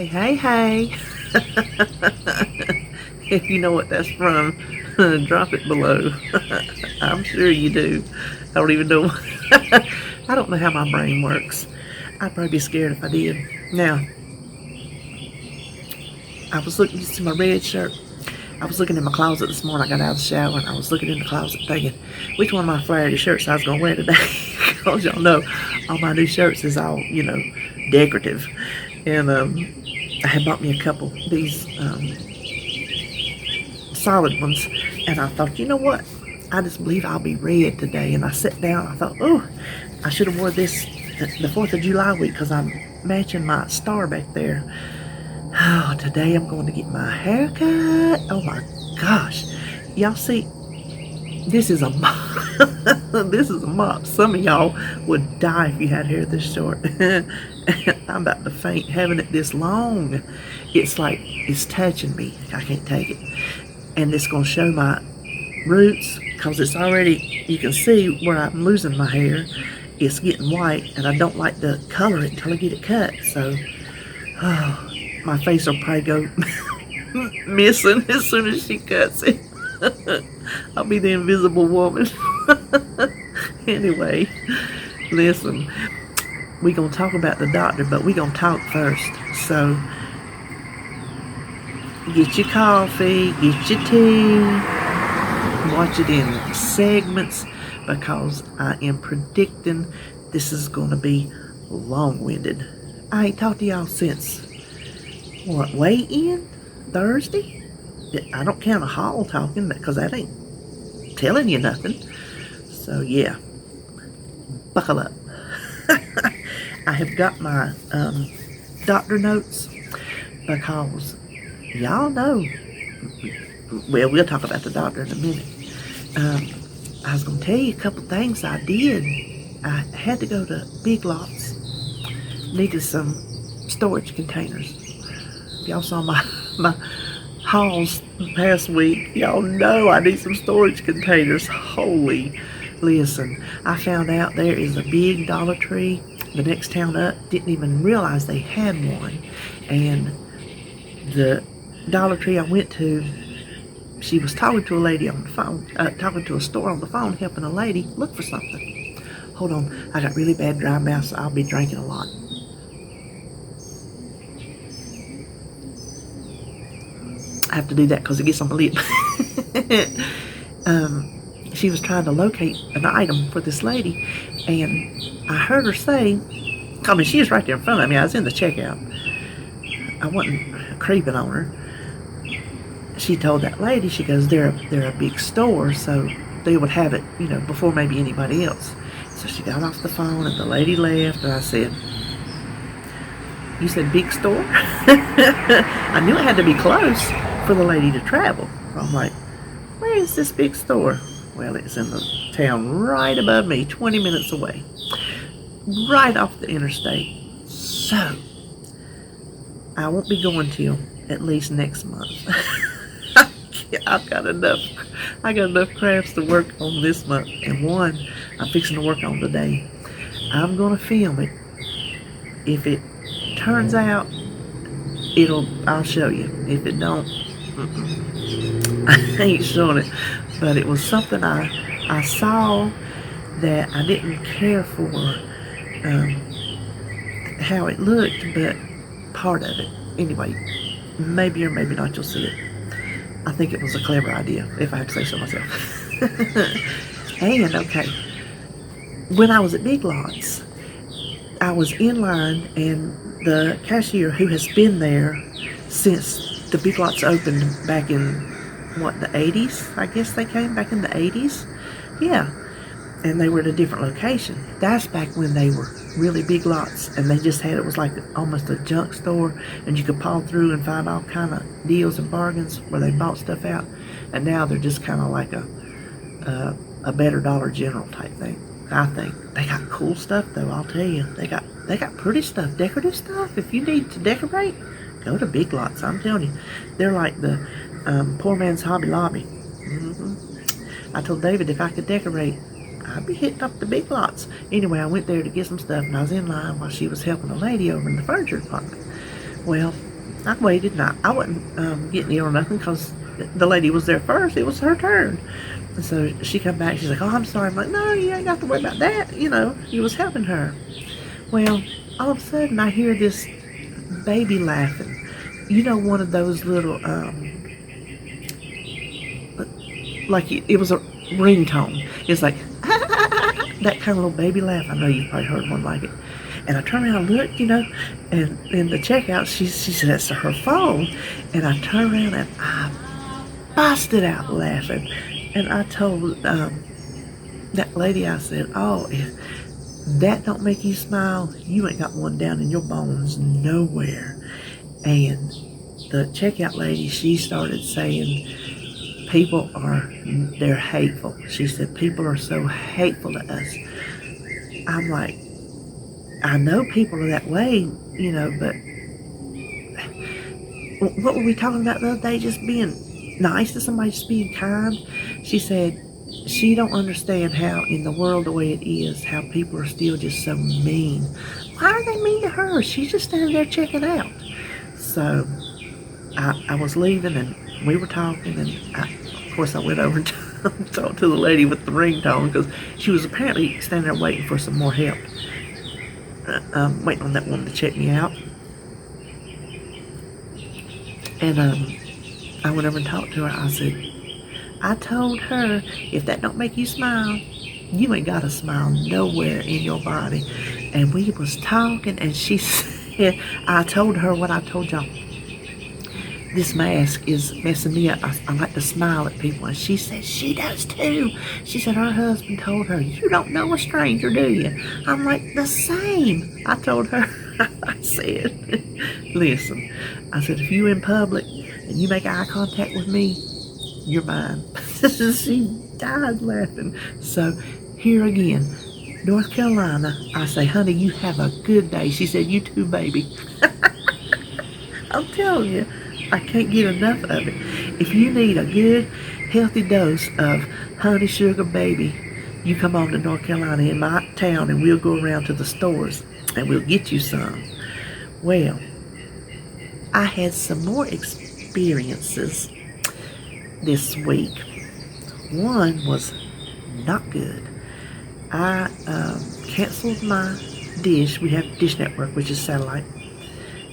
Hey. If you know what that's from, drop it below. I'm sure you do. I don't even know. I don't know how my brain works. I'd probably be scared if I did. Now, I was looking, you see my red shirt? I was looking in my closet this morning. I got out of the shower and I was looking in the closet thinking which one of my Flaherty shirts I was going to wear today. Because y'all know all my new shirts is all, decorative. And I had bought me a couple of these solid ones. And I thought, you know what? I just believe I'll be red today. And I sat down. I thought, oh, I should have wore this the 4th of July week because I'm matching my star back there. Oh, today I'm going to get my hair cut. Oh my gosh. Y'all see, this is a mop. This is a mop. Some of y'all would die if you had hair this short. I'm about to faint having it this long. It's like it's touching me. I can't take it. And it's going to show my roots because it's already, you can see where I'm losing my hair. It's getting white and I don't like to color it until I get it cut. So, oh, my face will probably go missing as soon as she cuts it. I'll be the invisible woman. Anyway, listen, we're going to talk about the doctor, but we're going to talk first. So, get your coffee, get your tea, watch it in segments because I am predicting this is going to be long-winded. I ain't talked to y'all since weigh-in Thursday? I don't count a haul talking because that ain't telling you nothing. So yeah, buckle up. I have got my doctor notes because y'all know, well, we'll talk about the doctor in a minute. I was going to tell you a couple things I did. I had to go to Big Lots, needed some storage containers. Y'all saw my hauls past week. Y'all know I need some storage containers. Holy, listen, I found out there is a big Dollar Tree the next town up. Didn't even realize they had one. And the Dollar Tree I went to, she was talking to a lady on the phone, talking to a store on the phone, helping a lady look for something. Hold on, I got really bad dry mouth, so I'll be drinking a lot. I have to do that because it gets on my lip. She was trying to locate an item for this lady, and I heard her say, I mean, she was right there in front of me. I was in the checkout. I wasn't creeping on her. She told that lady, she goes, they're a big store, so they would have it, before maybe anybody else. So she got off the phone, and the lady left, and I said, you said big store? I knew it had to be close for the lady to travel. I'm like, where is this big store? Well, it's in the town right above me, 20 minutes away, right off the interstate. So, I won't be going till at least next month. I got enough crafts to work on this month, and one I'm fixing to work on today. I'm gonna film it. If it turns out, I'll show you. If it don't, I ain't showing it. But it was something I saw that I didn't care for how it looked, but part of it. Anyway, maybe or maybe not, you'll see it. I think it was a clever idea, if I have to say so myself. And, okay, when I was at Big Lots, I was in line, and the cashier, who has been there since the Big Lots opened back in, the 80s? I guess they came back in the 80s? Yeah. And they were at a different location. That's back when they were really Big Lots, and they just had, it was like almost a junk store, and you could paw through and find all kind of deals and bargains where they bought stuff out. And now they're just kind of like a better Dollar General type thing. I think they got cool stuff though. I'll tell you, they got pretty stuff, decorative stuff. If you need to decorate, go to Big Lots. I'm telling you, they're like the poor man's Hobby Lobby. I told David if I could decorate, I'd be hitting up the Big Lots. Anyway, I went there to get some stuff, and I was in line while she was helping a lady over in the furniture department. Well, I waited, and I wasn't getting ill or nothing because the lady was there first. It was her turn. And so she come back. She's like, "Oh, I'm sorry." I'm like, "No, you ain't got to worry about that. You was helping her." Well, all of a sudden, I hear this baby laughing. One of those little, like it was a ringtone. It's like, that kind of little baby laugh. I know you've probably heard one like it. And I turned around and looked, and in the checkout, she said that's her phone. And I turned around and I busted out laughing. And I told that lady, I said, "Oh, if that don't make you smile, you ain't got one down in your bones nowhere." And the checkout lady, she started saying, they're hateful. She said, "People are so hateful to us." I'm like, I know people are that way, but what were we talking about the other day? Just being nice to somebody, just being kind. She said she don't understand how in the world the way it is, how people are still just so mean. Why are they mean to her? She's just standing there checking out. So I was leaving and we were talking, and of course I went over and talked to the lady with the ringtone because she was apparently standing there waiting for some more help. Waiting on that woman to check me out. And I went over and talked to her. I said, "I told her, if that don't make you smile, you ain't got a smile nowhere in your body." And we was talking, and she said, I told her what I told y'all. This mask is messing me up. I like to smile at people. And she said she does too. She said her husband told her, "You don't know a stranger, do you?" I'm like, "The same." I told her, I said, "Listen," I said, "if you in public and you make eye contact with me, you're mine." She died laughing. So here again, North Carolina, I say, "Honey, you have a good day." She said, "You too, baby." I'm telling you, I can't get enough of it. If you need a good, healthy dose of honey sugar baby, you come on to North Carolina in my town and we'll go around to the stores and we'll get you some. Well, I had some more experiences this week. One was not good. I canceled my dish. We have Dish Network, which is satellite,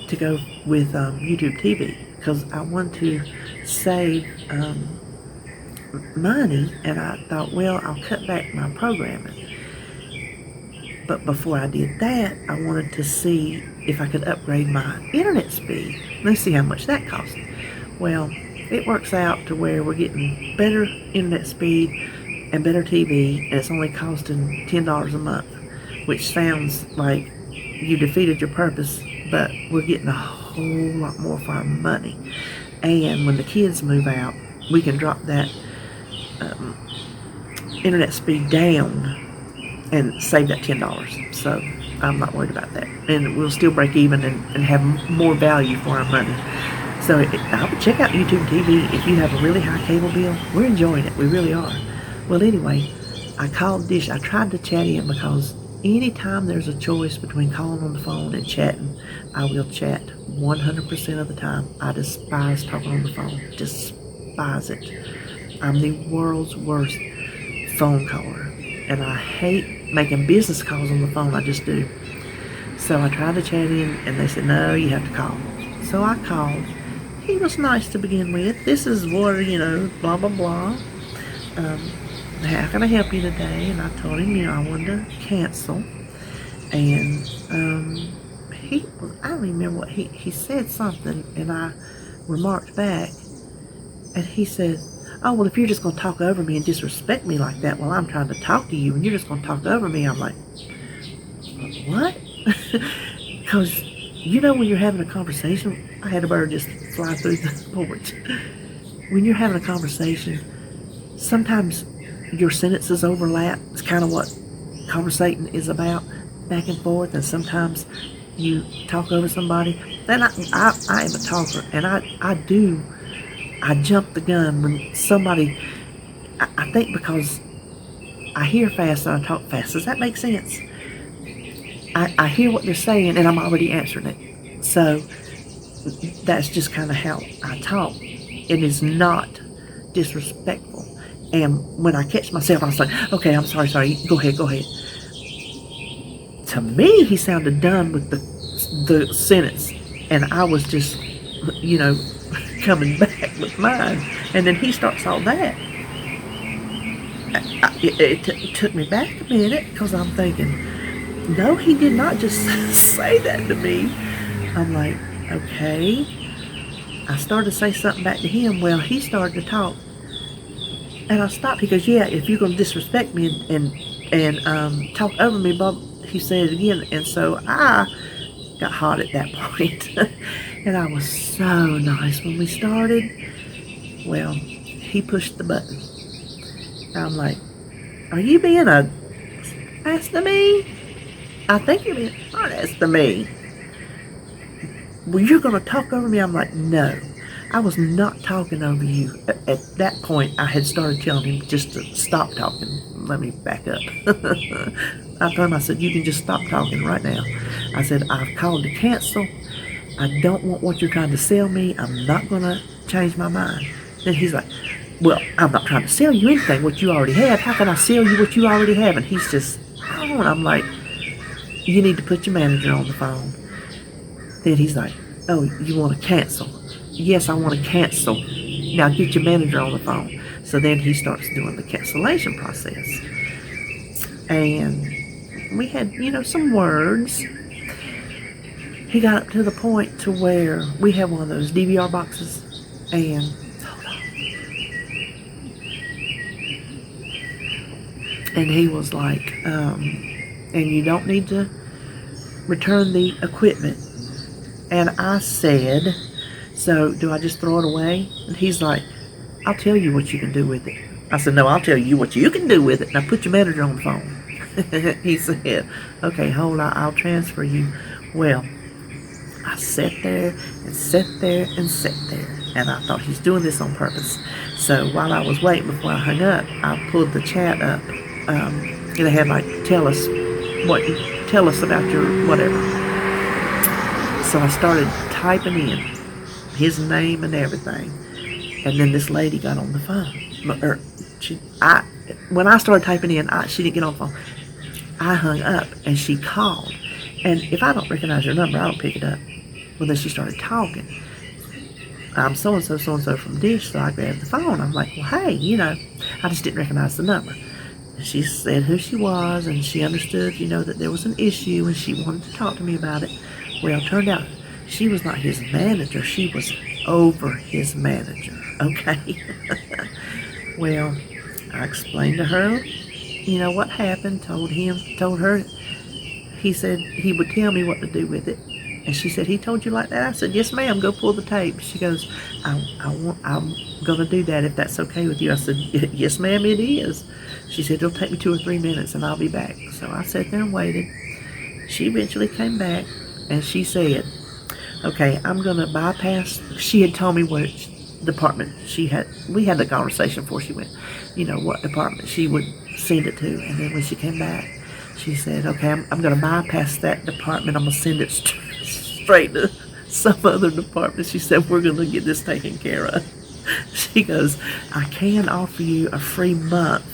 to go with YouTube TV because I wanted to save money, and I thought, well, I'll cut back my programming. But before I did that, I wanted to see if I could upgrade my internet speed. Let's see how much that costs. Well, it works out to where we're getting better internet speed and better TV, and it's only costing $10 a month, which sounds like you defeated your purpose, but we're getting a whole lot more for our money. And when the kids move out, we can drop that internet speed down and save that $10. So I'm not worried about that. And we'll still break even and have more value for our money. So I would check out YouTube TV if you have a really high cable bill. We're enjoying it. We really are. Well, anyway, I called Dish. I tried to chat in because anytime there's a choice between calling on the phone and chatting, I will chat 100% of the time. I despise talking on the phone. Despise it. I'm the world's worst phone caller. And I hate making business calls on the phone. I just do. So I tried to chat in, and they said, "No, you have to call." So I called. He was nice to begin with. "This is what, blah, blah, blah. How can I help you today?" And I told him, I wanted to cancel. And I don't remember what he said something, and I remarked back, and he said, "Oh, well, if you're just going to talk over me and disrespect me like that while I'm trying to talk to you, and you're just going to talk over me," I'm like, "What?" Because, when you're having a conversation, I had a bird just fly through the porch. When you're having a conversation, sometimes your sentences overlap. It's kind of what conversating is about, back and forth, and sometimes you talk over somebody. And I am a talker, and I jump the gun when somebody, I think because I hear fast and I talk fast. Does that make sense? I hear what they're saying and I'm already answering it. So that's just kind of how I talk. It is not disrespectful. And when I catch myself, I was like, okay, I'm sorry, go ahead. To me, he sounded done with the sentence, and I was just, coming back with mine. And then he starts all that. It took me back a minute, because I'm thinking, no, he did not just say that to me. I'm like, okay. I started to say something back to him. Well, he started to talk. And I stopped. He goes, yeah, if you're going to disrespect me and talk over me, Bob, he said it again. And so I got hot at that point. And I was so nice when we started. Well, he pushed the button. I'm like, are you being a ass to me? I think you're being an ass to me. Well, you're going to talk over me? I'm like, no. I was not talking over you. At that point, I had started telling him just to stop talking. Let me back up. I told him, I said, you can just stop talking right now. I said, I've called to cancel. I don't want what you're trying to sell me. I'm not going to change my mind. Then he's like, well, I'm not trying to sell you anything, what you already have. How can I sell you what you already have? And he's just, oh, I'm like, you need to put your manager on the phone. Then he's like, oh, you want to cancel? Yes, I want to cancel. Now get your manager on the phone. So then he starts doing the cancellation process. And we had, some words. He got up to the point to where we have one of those DVR boxes. And, hold on. And he was like, and you don't need to return the equipment. And I said, so do I just throw it away? And he's like, I'll tell you what you can do with it. I said, no, I'll tell you what you can do with it. Now put your manager on the phone. He said, okay, hold on, I'll transfer you. Well, I sat there and sat there and sat there. And I thought he's doing this on purpose. So while I was waiting before I hung up, I pulled the chat up. And it had like, tell us about your whatever. So I started typing in his name and everything. And then this lady got on the phone. When I started typing in, she didn't get on the phone. I hung up and she called. And if I don't recognize your number, I don't pick it up. Well, then she started talking. I'm so-and-so from Dish, so I grabbed the phone. I'm like, well, hey, I just didn't recognize the number. And she said who she was, and she understood, that there was an issue, and she wanted to talk to me about it. Well, it turned out she was not his manager. She was over his manager, okay? Well, I explained to her, what happened, told her. He said he would tell me what to do with it. And she said, he told you like that? I said, yes, ma'am, go pull the tape. She goes, I'm going to do that if that's okay with you. I said, yes, ma'am, it is. She said, it'll take me 2 or 3 minutes and I'll be back. So I sat there and waited. She eventually came back and she said, okay, I'm going to bypass. She had told me which department we had the conversation before she went, what department she would send it to. And then when she came back, she said, okay, I'm going to bypass that department. I'm going to send it straight to some other department. She said, we're going to get this taken care of. She goes, I can offer you a free month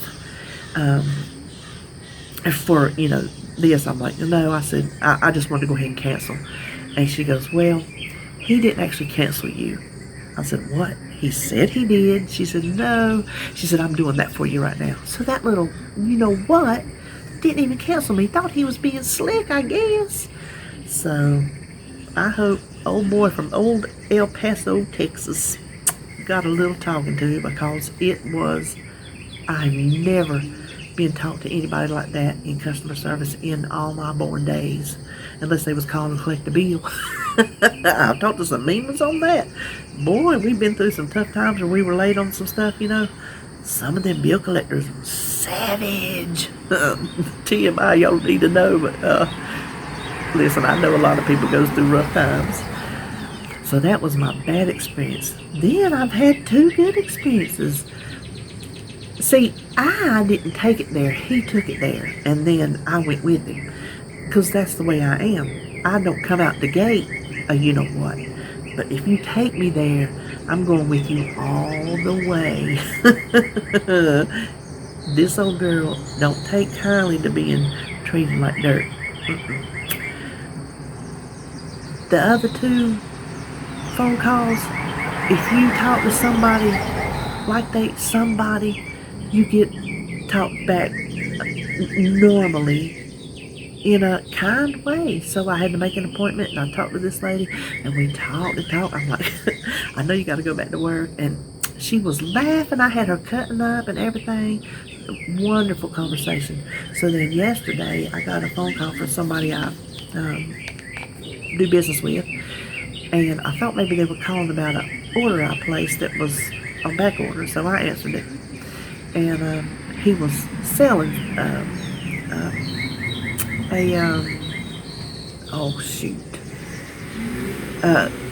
for, this. I'm like, no. I said, I just want to go ahead and cancel. And she goes, well, he didn't actually cancel you. I said, what? He said he did. She said, no. She said, I'm doing that for you right now. So that little, what, didn't even cancel me. Thought he was being slick, I guess. So I hope old boy from old El Paso, Texas got a little talking to, because I've never been talked to anybody like that in customer service in all my born days, unless they was calling to collect a bill. I've talked to some mean ones on that. Boy, we've been through some tough times where we were late on some stuff, Some of them bill collectors were savage. TMI, y'all need to know, but listen, I know a lot of people goes through rough times. So that was my bad experience. Then I've had 2 good experiences. See, I didn't take it there. He took it there. And then I went with him. Because that's the way I am. I don't come out the gate, you know what. But if you take me there, I'm going with you all the way. This old girl don't take kindly to being treated like dirt. Mm-mm. The other two phone calls, if you talk to somebody like somebody, you get talked back normally in a kind way. So I had to make an appointment, and I talked to this lady, and we talked and talked. I'm like, I know you got to go back to work. And she was laughing. I had her cutting up and everything. Wonderful conversation. So then yesterday, I got a phone call from somebody I do business with, and I thought maybe they were calling about an order I placed that was on back order. So I answered it, and he was selling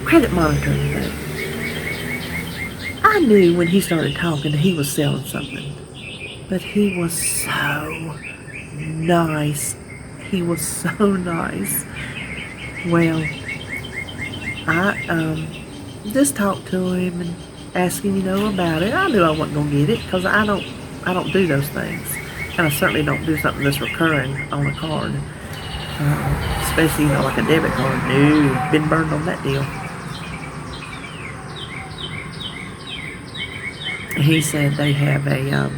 credit monitoring thing. I knew when he started talking that he was selling something, but he was so nice. He was so nice. Well, I just talked to him and asked him, about it. I knew I wasn't gonna get it because I don't do those things, and I certainly don't do something that's recurring on a card, especially like a debit card. No, been burned on that deal. He said they have a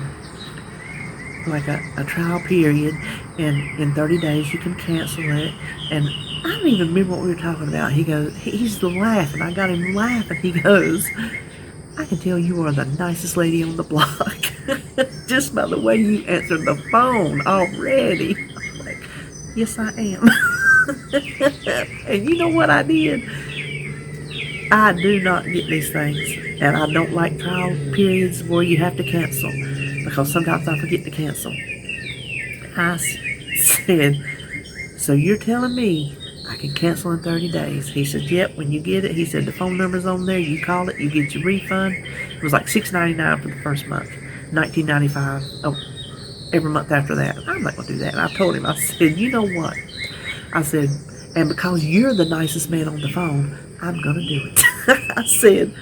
trial period, and in 30 days you can cancel it. And I don't even remember what we were talking about. He goes, he's laughing. I got him laughing. He goes, I can tell you are the nicest lady on the block just by the way you answered the phone already. I'm like, yes, I am. And you know what I did? I do not get these things, and I don't like trial periods where you have to cancel, because sometimes I forget to cancel. I said, so you're telling me I can cancel in 30 days? He said, yep, when you get it. He said, the phone number's on there. You call it, you get your refund. It was like $6.99 for the first month, $19.95 every month after that. I'm not going to do that. And I told him, I said, you know what? I said, and because you're the nicest man on the phone, I'm going to do it. I said,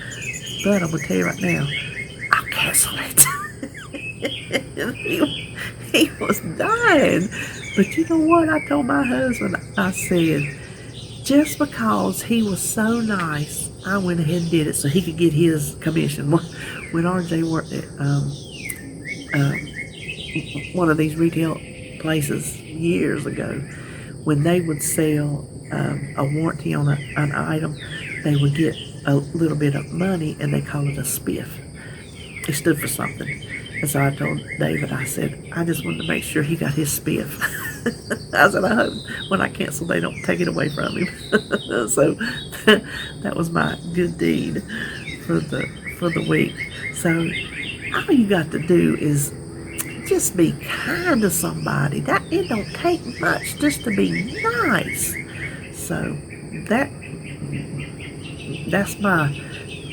but I'm going to tell you right now, I'll cancel it. he was dying. But you know what? I told my husband, I said, just because he was so nice, I went ahead and did it so he could get his commission. When RJ worked at one of these retail places years ago, when they would sell a warranty on an item, they would get a little bit of money, and they call it a spiff. It stood for something. And so I told David, I said, I just wanted to make sure he got his spiff. I said, I hope when I cancel they don't take it away from him. So that was my good deed for the week. So all you got to do is just be kind to somebody. That it don't take much just to be nice. So that's my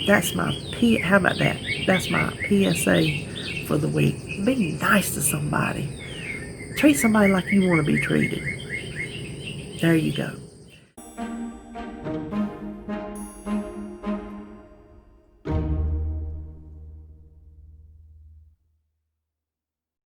how about that? That's my PSA for the week. Be nice to somebody. Treat somebody like you want to be treated. There you go.